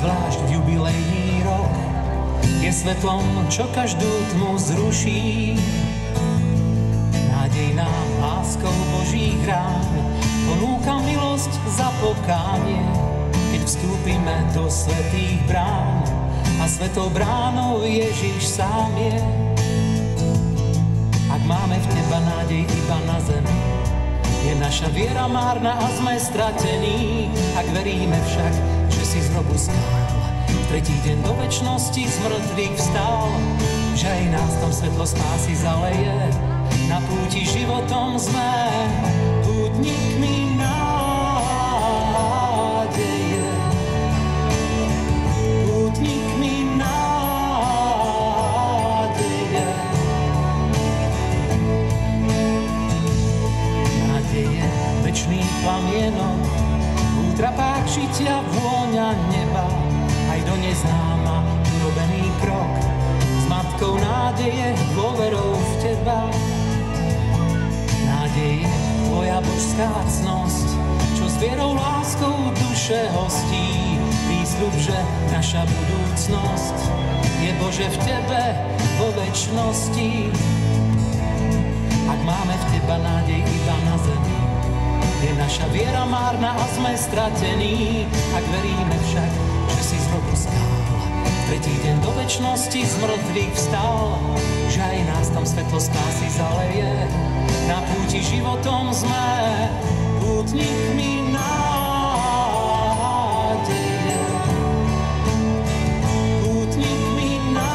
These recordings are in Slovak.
zvlášť v jubilejný rok, je svetlom, čo každú tmu zruší. Nádej nám láskou Božích rán ponúka milosť za pokánie, keď vstúpime do svätých brán a svetou bránou Ježiš sám je. Ak máme v teba nádej iba na zemi, je naša viera márna a sme stratení. Ak veríme však, že si z hrobu stál, v tretí deň do večnosti z mŕtvych vstal, že aj nás tam svetlo spásy zaleje, na púti životom sme pútnikmi nádeje. Pútnikmi nádeje. Nádeje, večný plamienok, útrapák žitia, vôňa neba, aj do neznáma urobený krok, s matkou nádeje, dôverou v teba. Nádej, tvoja božská cnosť, čo s vierou, láskou duše hostí. Prísľub, že naša budúcnosť je, Bože, v tebe vo večnosti. Ak máme v teba nádej iba na zemi, je naša viera márna a sme stratení. Ak veríme však, že si z hrobu stál, tretí deň do večnosti z mŕtvych vstal, že aj nás tam svetlo spásy zaleje, na púti životom sme pútnikmi nádeje. Pútnikmi nádeje.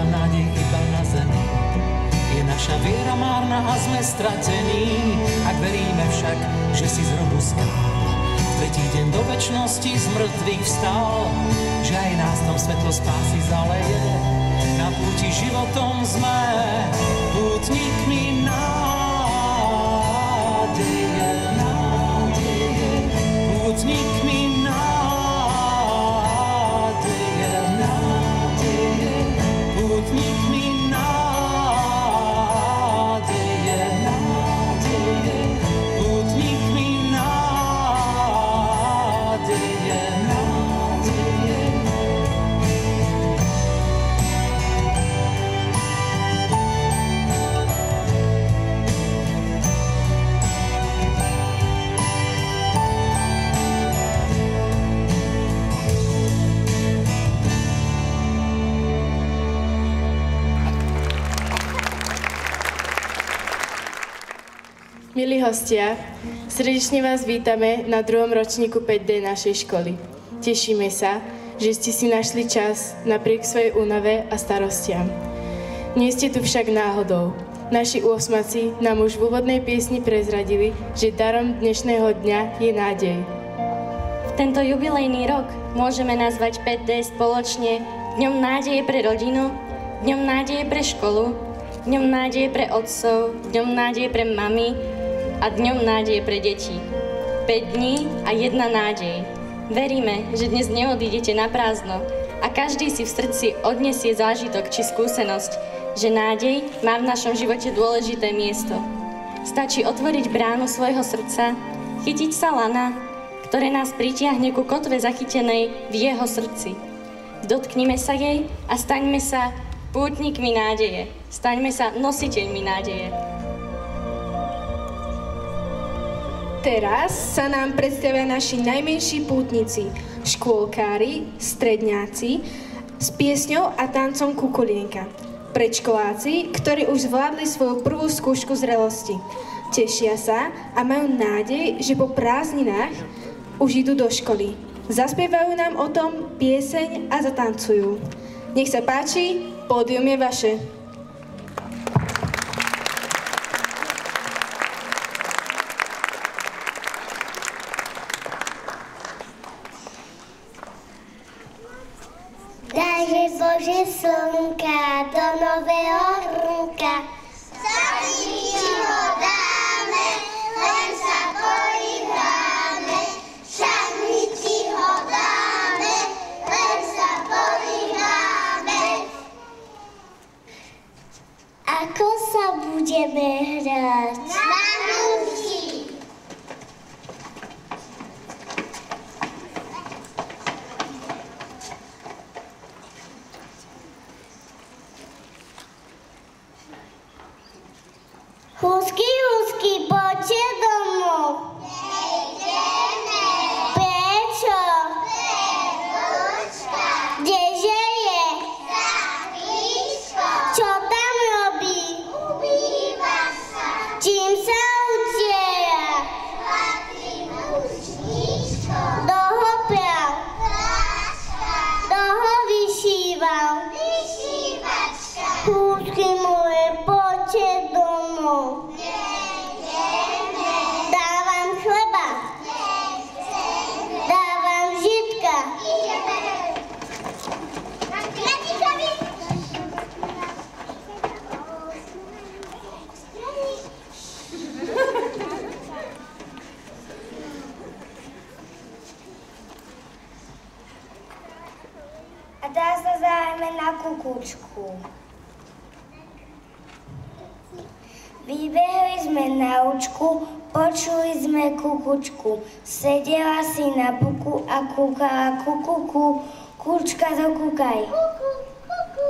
Nádej iba na zemi, je naša viera márna a sme stratení. Ak veríme však, že si z hrobu stál, v tretí deň do večnosti z mŕtvych vstal, že aj nás tam svetlo spásy zaleje, na púti životom sme pútnikmi nádeje. Nádeje, pútnikmi nádeje. Nádeje, pútnikmi nádeje. Nádeje, pútnikmi nádeje. Nádeje. Milí hostia, srdečne vás vítame na 2. ročníku 5D našej školy. Tešíme sa, že ste si našli čas napriek svojej únave a starostiam. Nie ste tu však náhodou. Naši úsmaci nám už v úvodnej piesni prezradili, že darom dnešného dňa je nádej. V tento jubilejný rok môžeme nazvať 5D spoločne Dňom nádeje pre rodinu, Dňom nádeje pre školu, Dňom nádeje pre otcov, Dňom nádeje pre mami a Dňom nádeje pre deti. 5 dní a jedna nádej. Veríme, že dnes neodídete na prázdno a každý si v srdci odnesie zážitok či skúsenosť, že nádej má v našom živote dôležité miesto. Stačí otvoriť bránu svojho srdca, chytiť sa lana, ktoré nás pritiahne ku kotve zachytenej v jeho srdci. Dotknime sa jej a staňme sa pútnikmi nádeje. Staňme sa nositeľmi nádeje. Teraz sa nám predstavia naši najmenší pútnici, škôlkári, stredňáci, s piesňou a tancom Kukulienka. Predškoláci, ktorí už zvládli svoju prvú skúšku zrelosti. Tešia sa a majú nádej, že po prázdninách už idú do školy. Zaspievajú nám o tom pieseň a zatancujú. Nech sa páči, pódium je vaše. Dáže Bože slnka do nového hrnka, za ničím ho dáme, len sa bojí. spievať. Nanúči. Husky, husky, poďte domov. Nejdeme. Prečo? Predočka. Kdeže je? Za krížkom. Čo tam robí? Umýva sa. Čím sa utiera? Zlatým ručníčkom. Kto ho pral? Práška. Kto ho vyšíval? Vyšívačka. Husky moje, poďte domov. Nejdeme. Dávam chleba. Nechceme. Dávam žitka. Ideme. Radíkovi. A teraz sa zahajme na kukučku. Vybehli sme na učku, počuli sme kukučku. Sedela si na buku a kúkala kukuku. Kúčka dokúkaj. Kuku, kuku.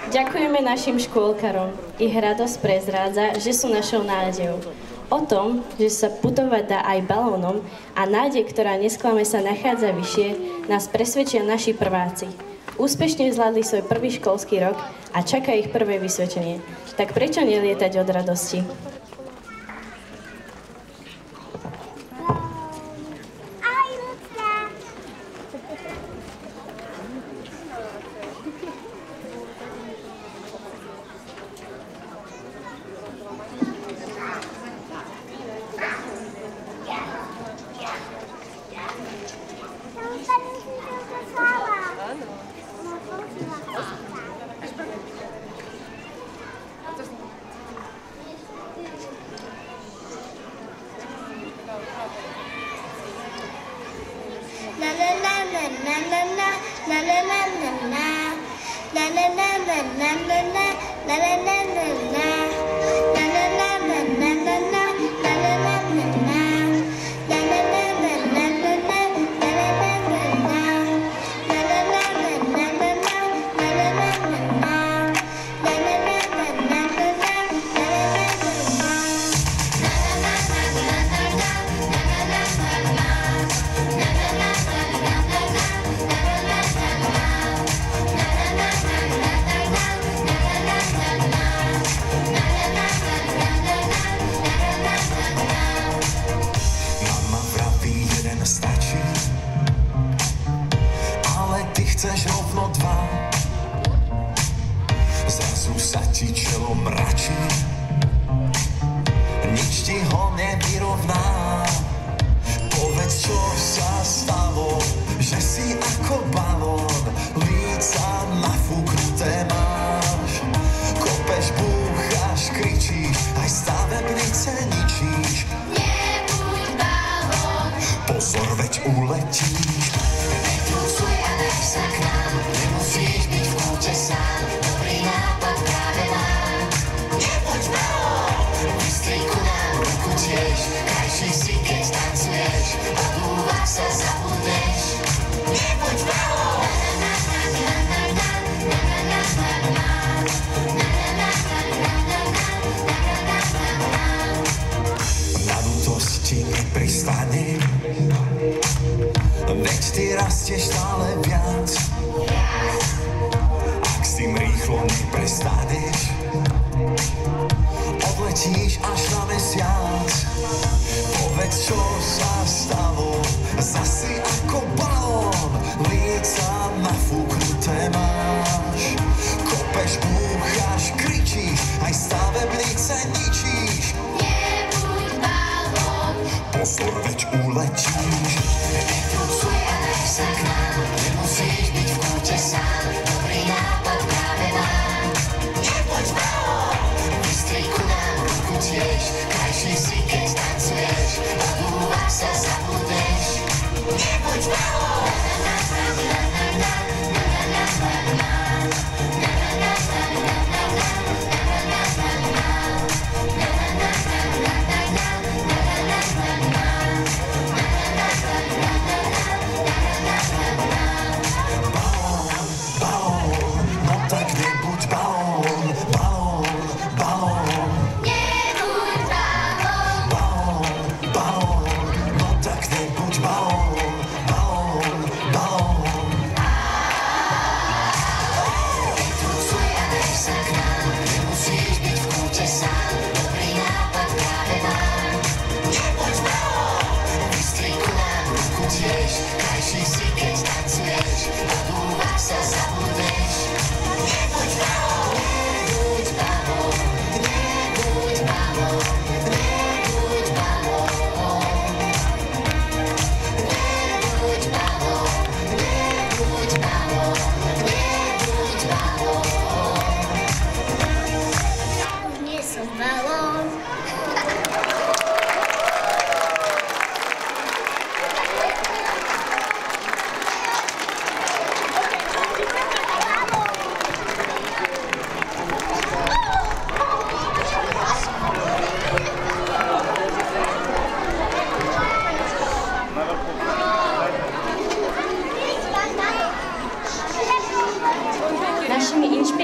Ďakujeme našim škôlkarom. Ich radosť prezrádza, že sú našou nádejou. O tom, že sa putovať dá aj balónom a nádej, ktorá nesklame sa nachádza vyššie, nás presvedčia naši prváci. Úspešne zvládli svoj prvý školský rok a čaká ich prvé vysvedčenie. Tak prečo nelietať od radosti? Krajší si, keď tancuješ, obúvaš sa, zabudneš.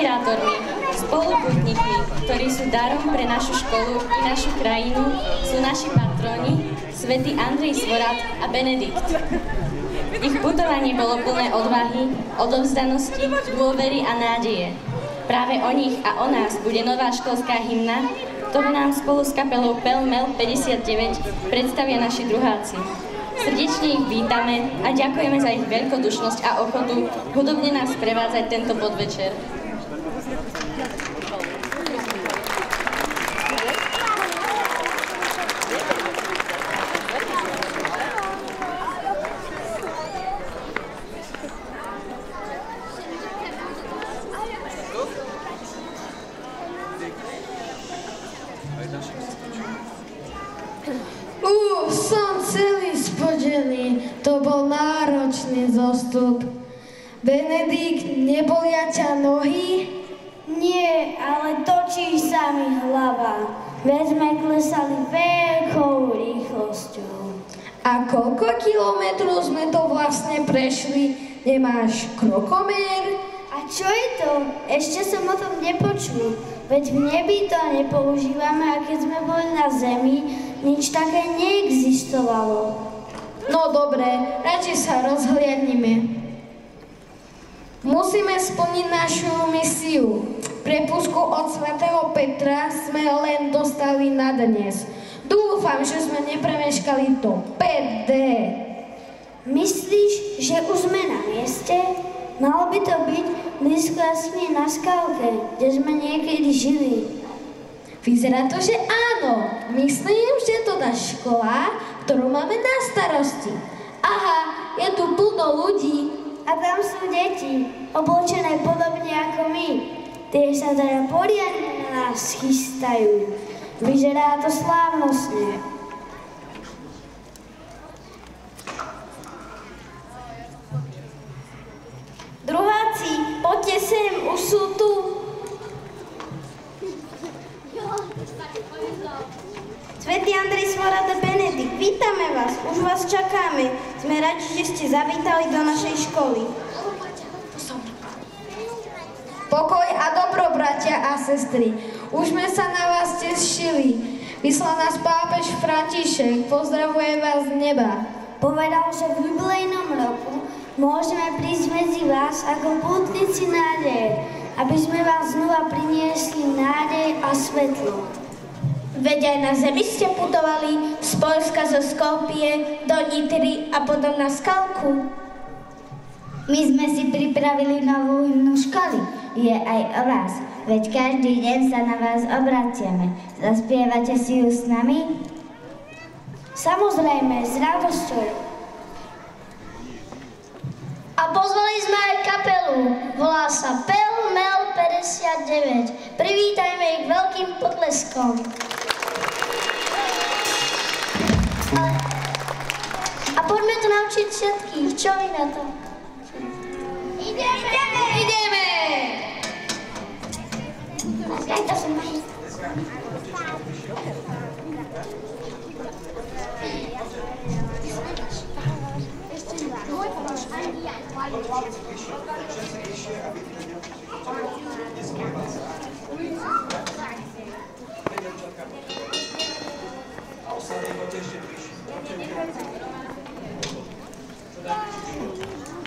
inšpirátormi, spoluputníkmi, ktorí sú darom pre našu školu i našu krajinu, sú naši patróni, svätý Andrej Svorát a Benedikt. Ich putovanie bolo plné odvahy, odovzdanosti, dôvery a nádeje. Práve o nich a o nás bude nová školská hymna, ktorú nám spolu s kapelou Pelmel 59 predstavia naši druháci. Srdečne ich vítame a ďakujeme za ich veľkodušnosť a ochotu hudobne nás prevádzať tento podvečer. Som celý spodený, to bol náročný zostup. Benedikt, nebolia ťa nohy? Nie, ale točí sa mi hlava. Veď sme klesali veľkou rýchlosťou. A koľko kilometrov sme to vlastne prešli? Nemáš krokomér? A čo je to? Ešte som o tom nepočul. Veď v nebi to nepoužívame a keď sme boli na zemi, nič také neexistovalo. No dobre, radšej sa rozhliadnime. Musíme splniť našu misiu. Prepustku od svätého Petra sme len dostali na dnes. Dúfam, že sme nepremeškali to 5D. Myslíš, že už sme na mieste? Malo by to byť blízko jasne na skalke, kde sme niekedy žili. Vyzerá to, že áno. Myslím, že to tá škola, ktorú máme na starosti. Aha, je tu plno ľudí. A tam sú deti, oblečené podobne ako my. Tie sa teda poriadne na nás chystajú. Vyzerá to slávnostne. Druháci, poďte sem, už sú tu. Svätý Andrej Svorát a Benedikt, vítame vás, už vás čakáme. Sme radi, že ste zavítali do našej školy. Pokoj a dobro, bratia a sestry. Už sme sa na vás tešili. Vyslal nás pápež František, pozdravuje vás z neba. Povedal, že v jubilejnom roku môžeme prísť medzi vás ako pútnici nádeje, aby sme vám znova priniesli nádej a svetlo. Veď aj na zemi ste putovali z Poľska, zo Skopie do Nitry a potom na Skalku. My sme si pripravili novú hymnu školy. Je aj o vás. Veď každý deň sa na vás obraciame. Zaspievate si ju s nami? Samozrejme, s radosťou. A pozvali sme aj kapelu. Volá sa Pelmel 59. Privítajme ich veľkým potleskom. A poďme to naučiť všetkých. Čo vy na to? Ideme! Ideme!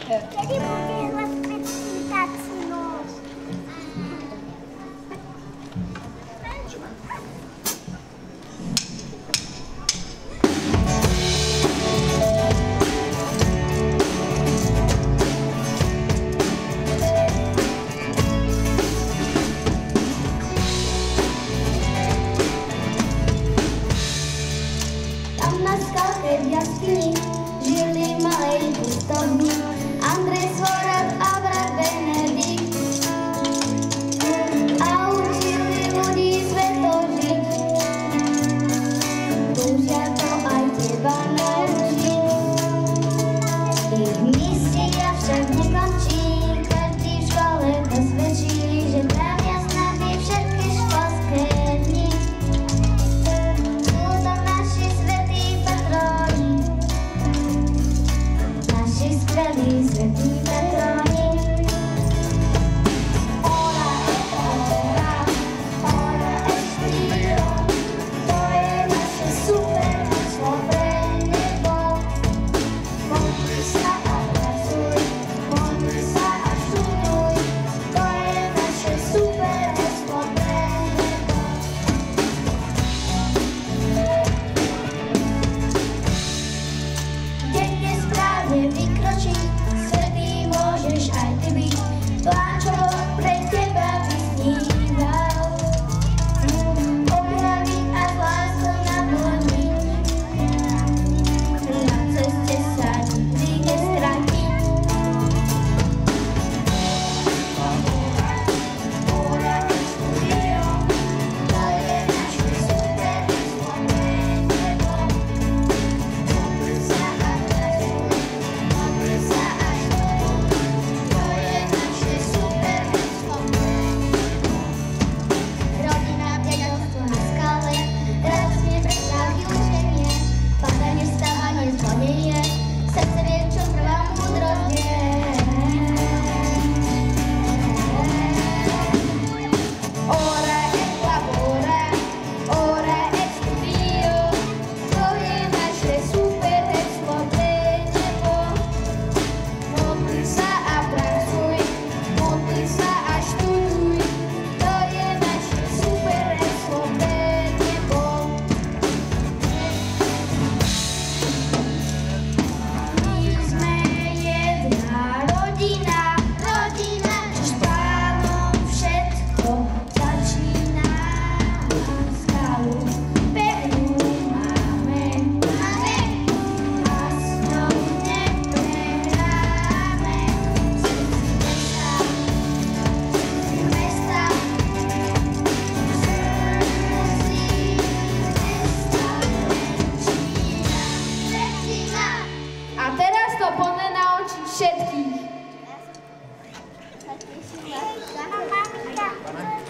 Kedy bude hlas prezentáciu?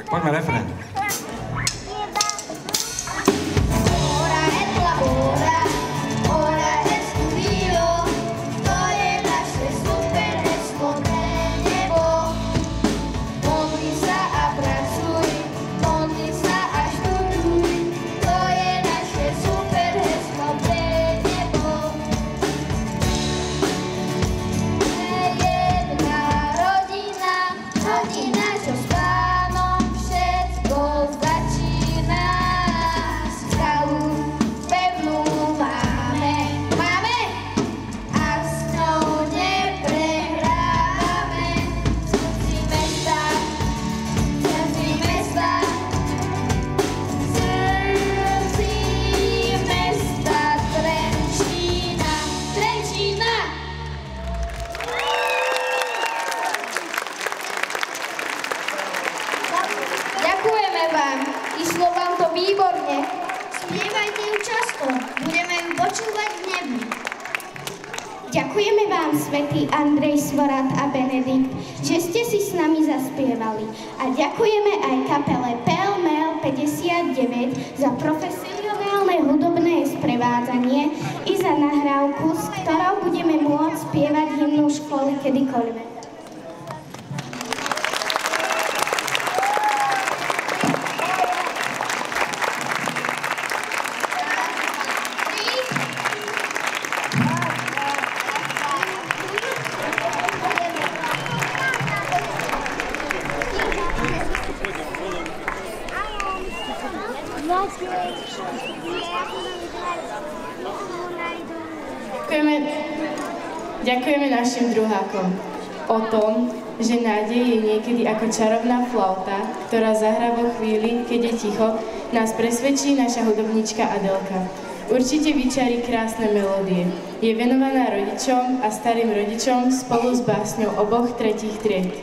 Poďme refrén. Ďakujeme vám, svätý Andrej, Svorát a Benedikt, že ste si s nami zaspievali. A ďakujeme aj kapele PLML 59 za profesionálne hudobné sprevádzanie i za nahrávku, s ktorou budeme môcť spievať hymnu školy kedykoľvek. Ďakujeme našim druhákom o tom, že nádej je niekedy ako čarovná flauta, ktorá zahrá vo chvíli, keď je ticho, nás presvedčí naša hudobnička Adelka. Určite vyčarí krásne melódie. Je venovaná rodičom a starým rodičom spolu s básňou oboch tretích tried.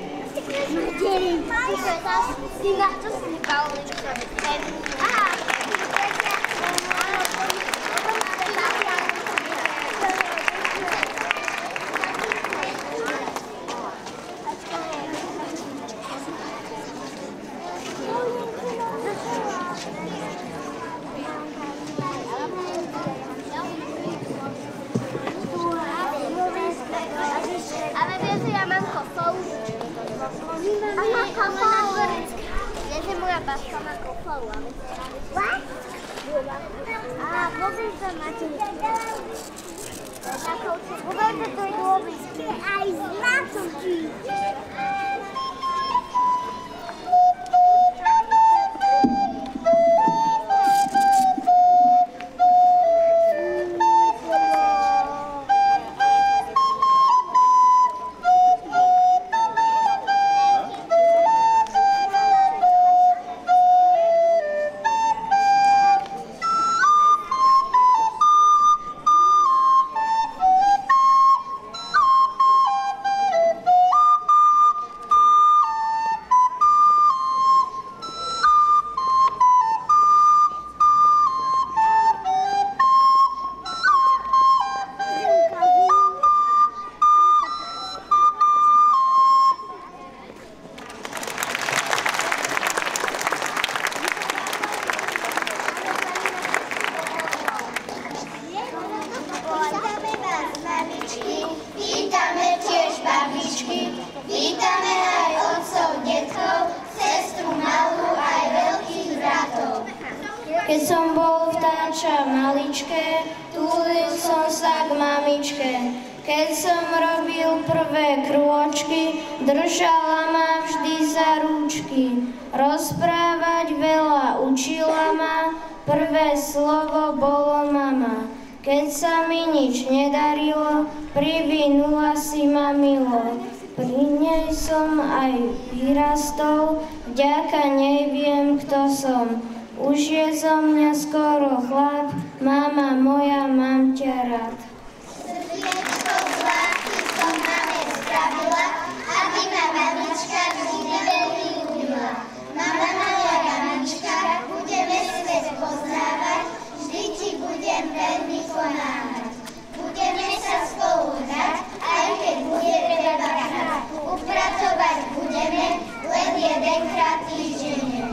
Keď som bol vtáča maličké, túlil som sa k mamičke. Keď som robil prvé krôčky, držala ma vždy za rúčky. Rozprávať veľa učila ma, prvé slovo bolo mama. Keď sa mi nič nedarilo, privinula si ma milo. Pri nej som aj vyrastol, vďaka nej viem, kto som. Už je zo mňa skoro chlap, mama moja, mám ťa rád. Srdiečko z lásky som mame spravila, aby ma mamička vždy veľmi ľúbila. Mama moja mamička, budeme svet poznávať, vždy ti budem veľmi pomáhať. Budeme sa spolu hrať, aj keď budeme veľakrát. Upratovať budeme len jedenkrát týždenne.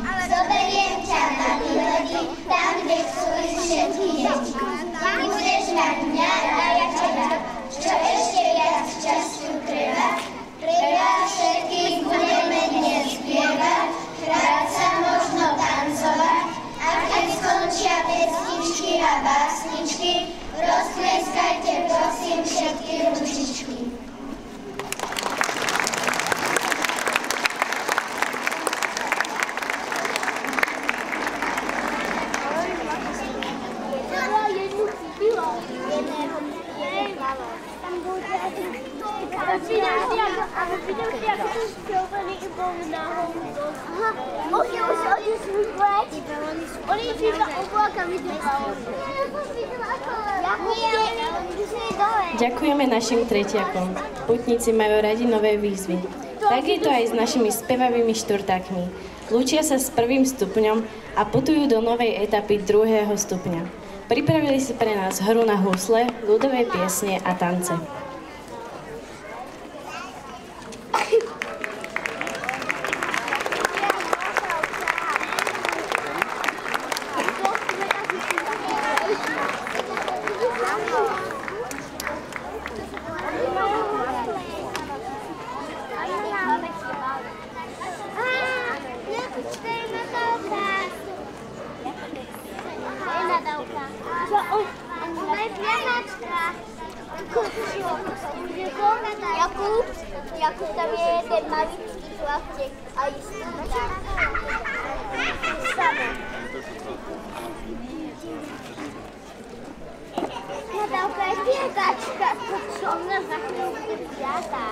Ďakujeme našim tretiakom. Putníci majú radi nové výzvy. Tak je to aj s našimi spevavými štvrtákmi. Lúčia sa s prvým stupňom a putujú do novej etapy druhého stupňa. Pripravili si pre nás hru na husle, ľudové piesne a tance. Jakub tam je ten maličký chlapček a jistýka. Nadávka je pětačka, co ona za chvíli pětá.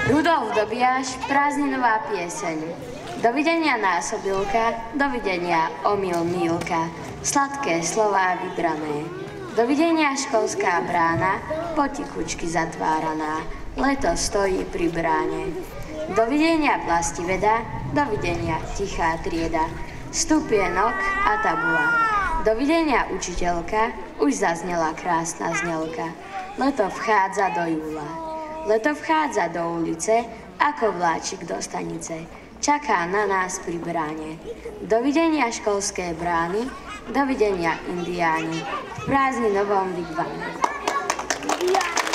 Rudolf Dobiaš, prázdninová pieseň. Dovidenia násobilka, dovidenia omyl mílka, sladké slová vybrané. Dovidenia školská brána, potichučky zatváraná, leto stojí pri bráne. Dovidenia vlastiveda, dovidenia tichá trieda, stupienok a tabula. Dovidenia učiteľka, už zaznela krásna znelka, leto vchádza do júla. Leto vchádza do ulice, ako vláčik do stanice. Čaká na nás pri bráne. Dovidenia školské brány, dovidenia indiáni v prázdninovom vigvame. I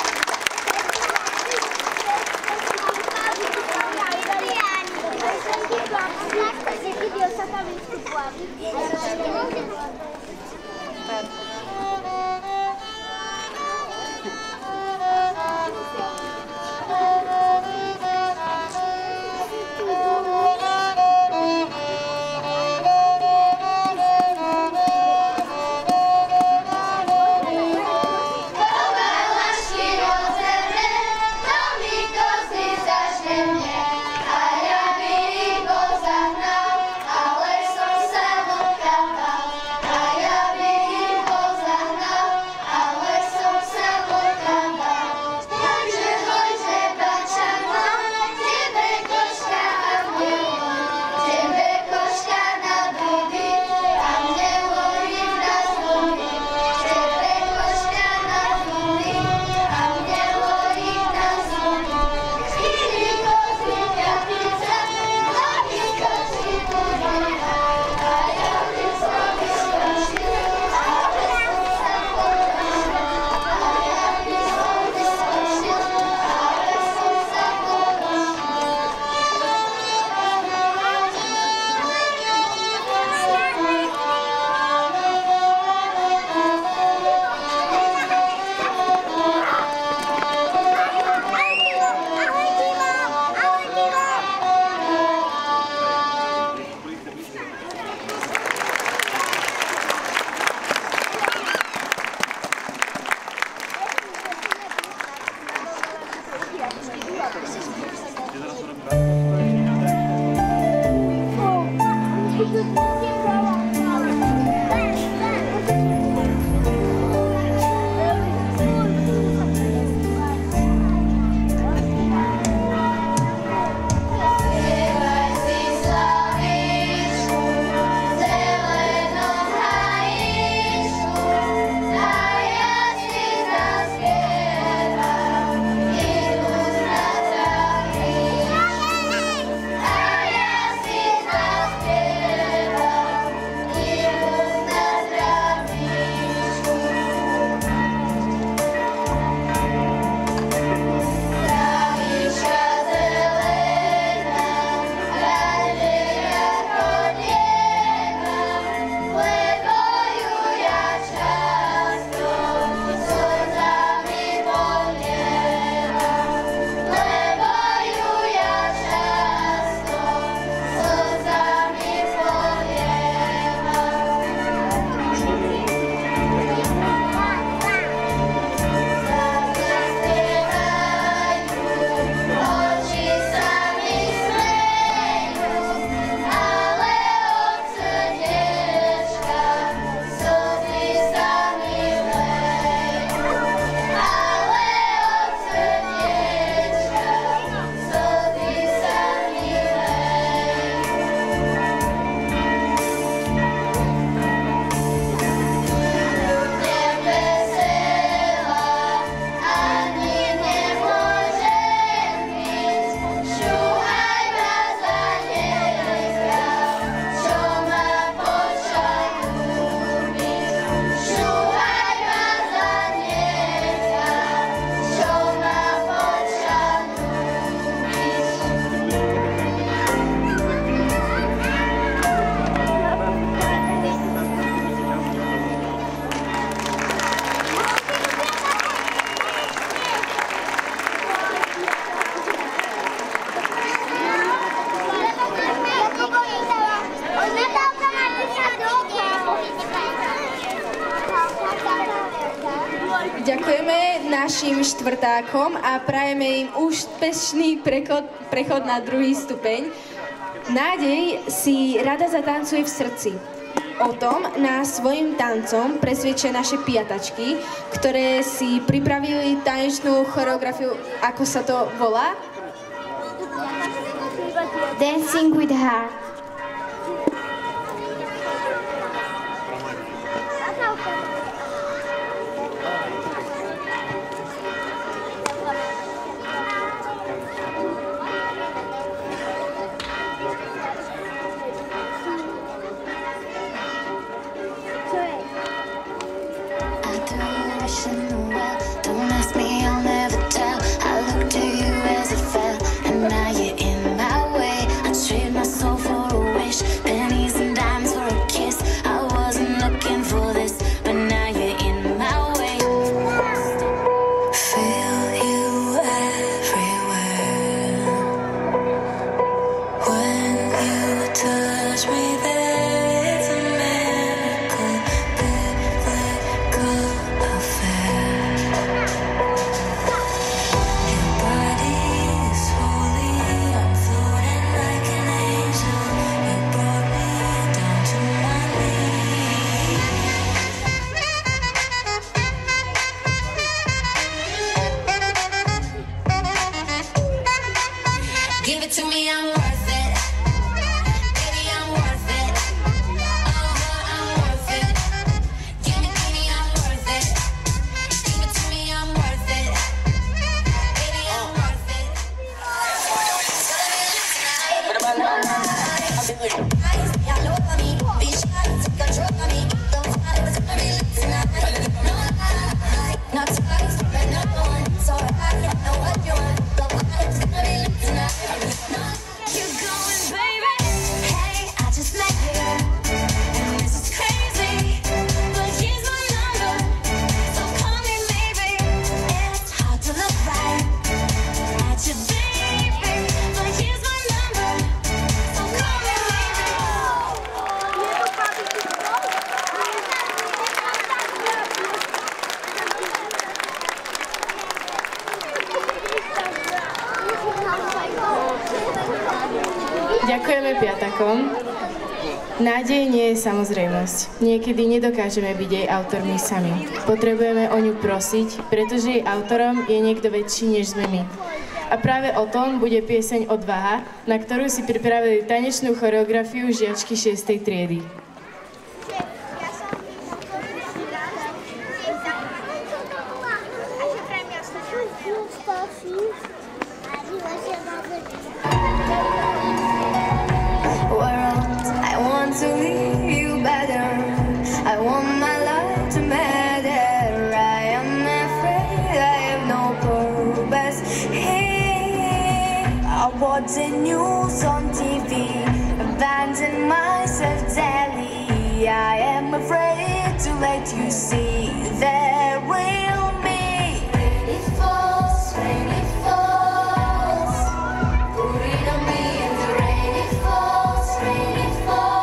Ďakujeme našim štvrtákom a prajeme im úspešný prechod na druhý stupeň. Nádej si rada zatancuje v srdci. O tom nás svojim tancom presvedčia naše piatačky, ktoré si pripravili tanečnú choreografiu, ako sa to volá? Dancing with Heart. Ďakujeme piatakom. Nádej nie je samozrejmosť. Niekedy nedokážeme byť jej autormi sami. Potrebujeme o ňu prosiť, pretože jej autorom je niekto väčší, než sme my. A práve o tom bude pieseň Odvaha, na ktorú si pripravili tanečnú choreografiu žiačky 6. triedy. To leave you better, I want my life to matter. I am afraid I have no purpose. Hey, I watch the news on TV, abandon myself daily. I am afraid to let you see the real me. Rain it falls, rain it falls, pour it on me and the rain it falls, rain it falls.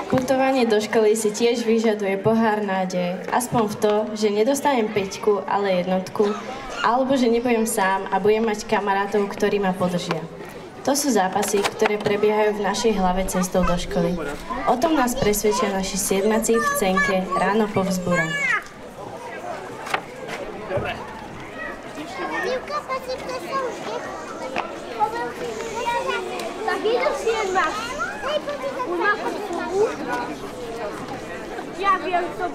Putovanie do školy si tiež vyžaduje pohár nádeje. Aspoň v to, že nedostanem 5, ale 1, alebo že nebudem sám a budem mať kamarátov, ktorí ma podržia. To sú zápasy, ktoré prebiehajú v našej hlave cestou do školy. O tom nás presvedčia naši siedmaci v cenke ráno po vzbure. Ja wiem, co...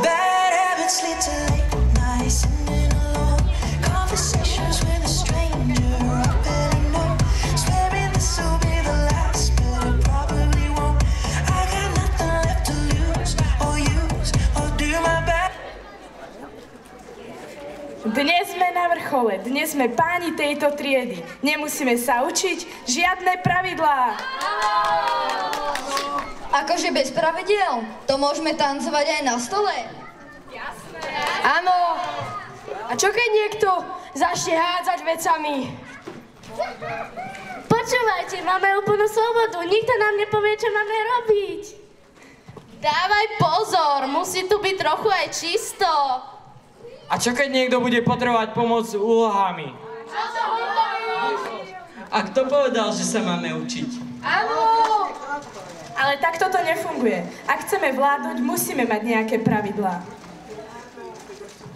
Bad habits lead to late nights sitting alone. Conversations with a stranger I barely know. Swearing this will be the last, but it probably won't. I got nothing left to lose or use or do my best. Dnes sme na vrchole, dnes sme páni tejto triedy. Nemusíme sa učiť žiadne pravidlá. Akože bez pravidiel? To môžeme tancovať aj na stole? Jasné. Áno. A čo keď niekto začne hádzať vecami? Počúvajte, máme úplnú slobodu. Nikto nám nepovie, čo máme robiť. Dávaj pozor, musí tu byť trochu aj čisto. A čo keď niekto bude potrebovať pomoc s úlohami? Čo to hovoríš? A kto povedal, že sa máme učiť? Áno. Ale takto to nefunguje. Ak chceme vládnuť, musíme mať nejaké pravidlá.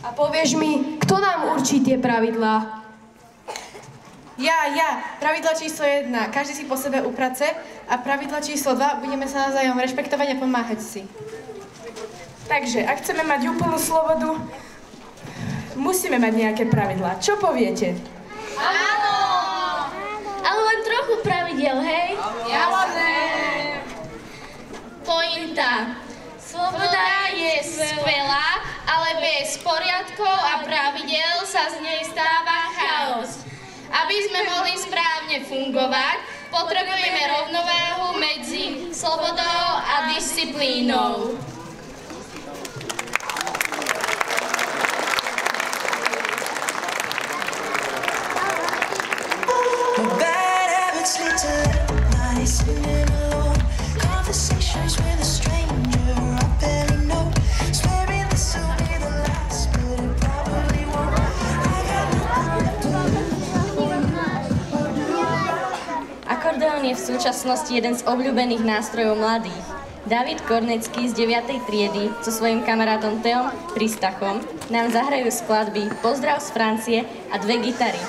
A povieš mi, kto nám určí tie pravidlá? Ja. Pravidlo číslo 1. Každý si po sebe uprace. A pravidlo číslo 2. Budeme sa navzájom rešpektovať a pomáhať si. Takže, ak chceme mať úplnú slobodu, musíme mať nejaké pravidlá. Čo poviete? Áno! Ale len trochu pravidel, hej? Jasné! Pointa. Sloboda je skvelá, ale bez poriadkov a pravidel sa z nej stáva chaos. Aby sme mohli správne fungovať, potrebujeme rovnováhu medzi slobodou a disciplínou. It's a little night, sitting alone. Conversations with a stranger I barely know. Swearing this will be the last, but it probably won't. I got Akordeón je v súčasnosti jeden z obľúbených nástrojov mladých. David Kornecký z 9. triedy so svojím kamarátom Teom Pristachom nám zahrajú skladby Pozdrav z Francie a 2 gitary.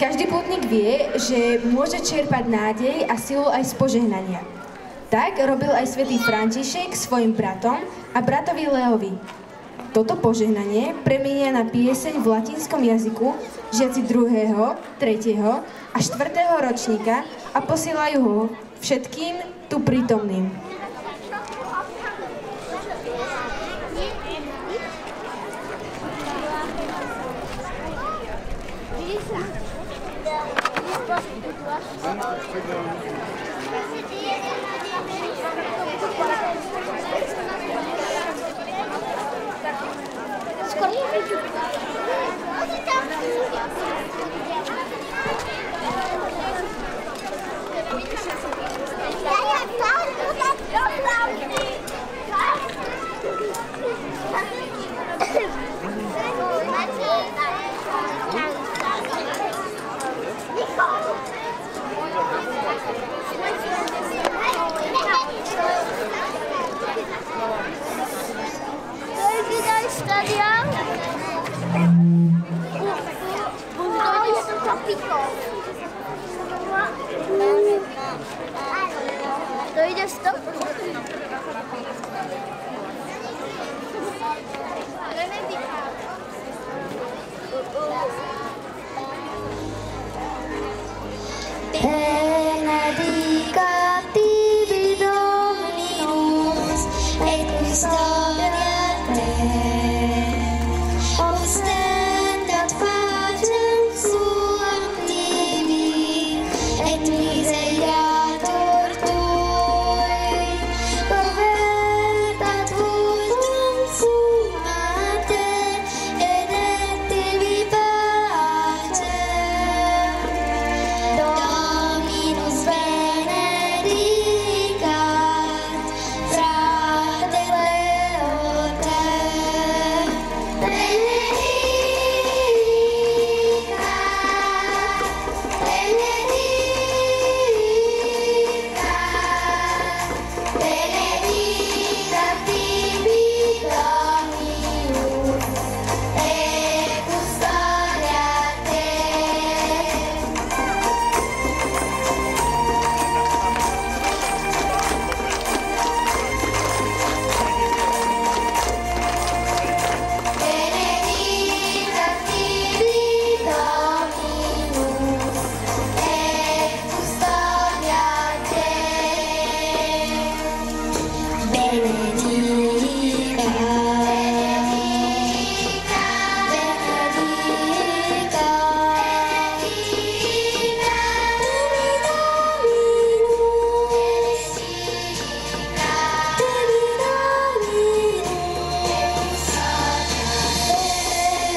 Každý pútnik vie, že môže čerpať nádej a silu aj z požehnania. Tak robil aj svätý František svojim bratom a bratovi Leovi. Toto požehnanie premenia na pieseň v latinskom jazyku žiaci 2., 3. a 4. ročníka a posielajú ho všetkým tu prítomným. To ide z toho? Benedicat tibi Dominus et custodia te. Ostentat pacem suam tibi et miseriatur tui. Convertat vultum summa te et tibi pacem. Dominus benedicat frate Leo te. Benedicat tibi Dominus et custodia te. Benedicat tibi Dominus et custodia te.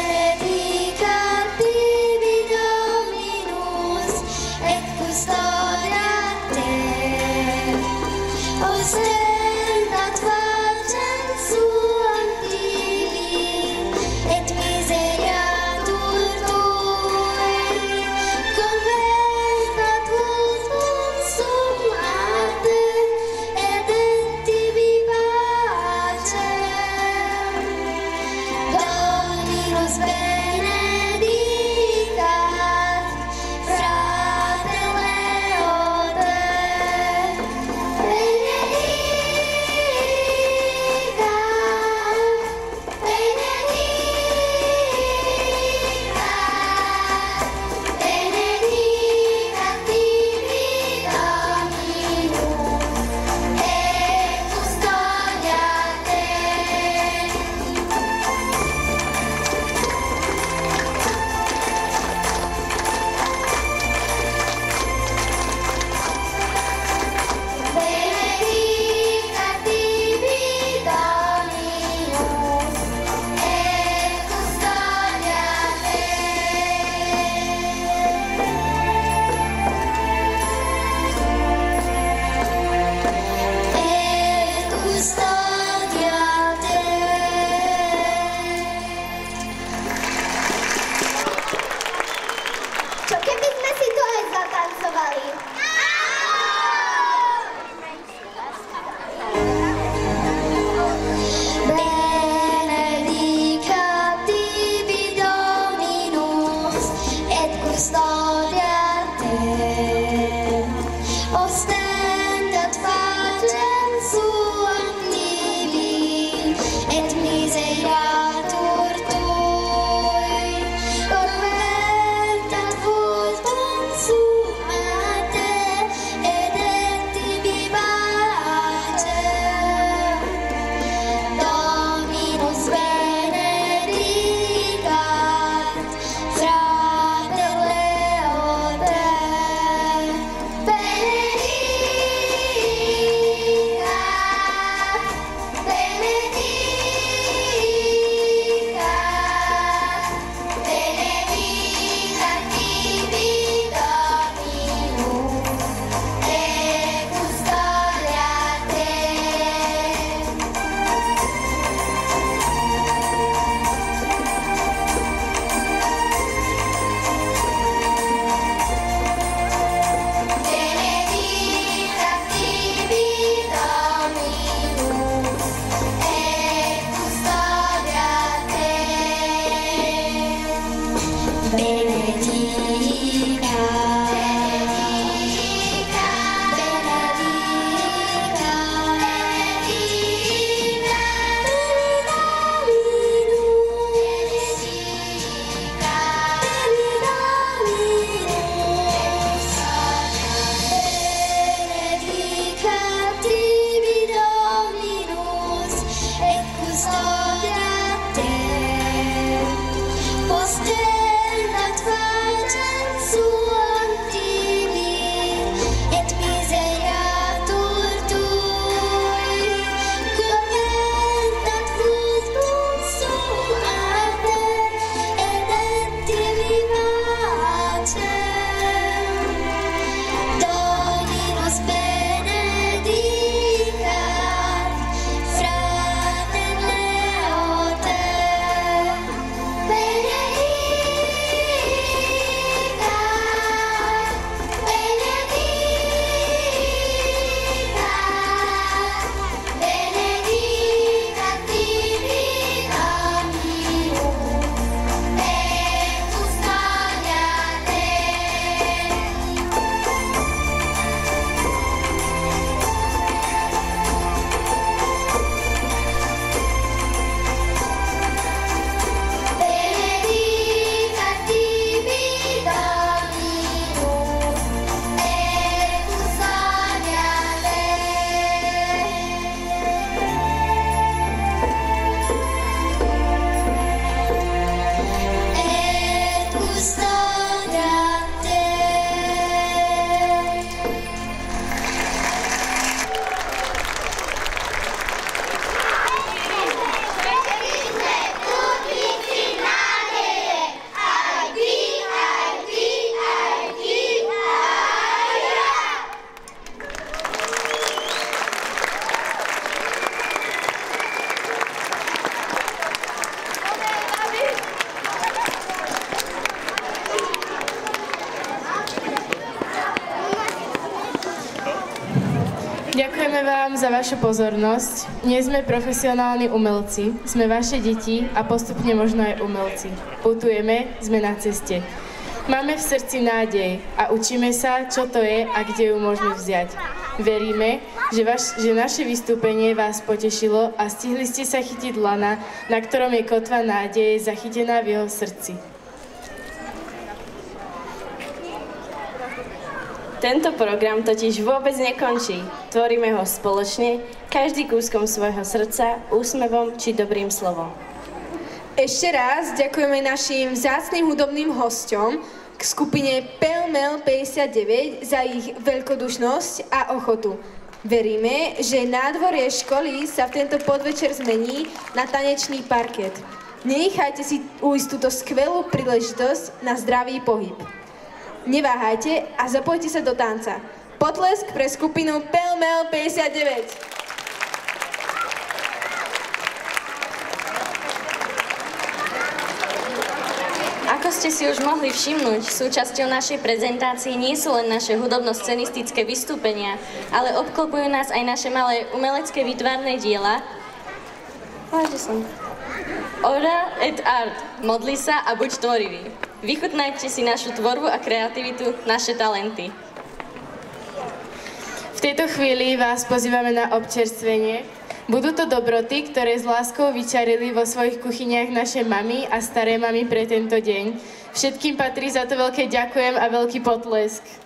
Benedicat tibi Dominus et custodia te. Ostentat pacem suam tibi et miseriatur tui. Convertat vultum summa te et tibi pacem. Dominus benedicat frate Leo te. Benedicat tibi Dominus et custodia te. Benedicat tibi Dominus et custodia te. Et custodia te. Čo keby sme si to aj zatancovali? Benedicat tibi Dominus Ďakujeme vám za vašu pozornosť. Nie sme profesionálni umelci, sme vaše deti a postupne možno aj umelci. Putujeme, sme na ceste. Máme v srdci nádej a učíme sa, čo to je a kde ju môžeme vziať. Veríme, že naše vystúpenie vás potešilo a stihli ste sa chytiť lana, na ktorom je kotva nádeje zachytená v jeho srdci. Tento program totiž vôbec nekončí. Tvoríme ho spoločne, každý kúskom svojho srdca, úsmevom či dobrým slovom. Ešte raz ďakujeme našim vzácnym hudobným hosťom k skupine Pelmel 59 za ich veľkodušnosť a ochotu. Veríme, že nádvorie školy sa v tento podvečer zmení na tanečný parket. Nenechajte si ujsť túto skvelú príležitosť na zdravý pohyb. Neváhajte a zapojte sa do tanca. Potlesk pre skupinu Pelmel 59. Ako ste si už mohli všimnúť, súčasťou našej prezentácie nie sú len naše hudobno-scenistické vystúpenia, ale obklopujú nás aj naše malé umelecké výtvarné diela. Ora et art. Modli sa a buď tvorivý. Vychutnajte si našu tvorbu a kreativitu, naše talenty. V tejto chvíli vás pozývame na občerstvenie. Budú to dobroty, ktoré s láskou vyčarili vo svojich kuchyniach naše mamy a staré mamy pre tento deň. Všetkým patrí za to veľké ďakujem a veľký potlesk.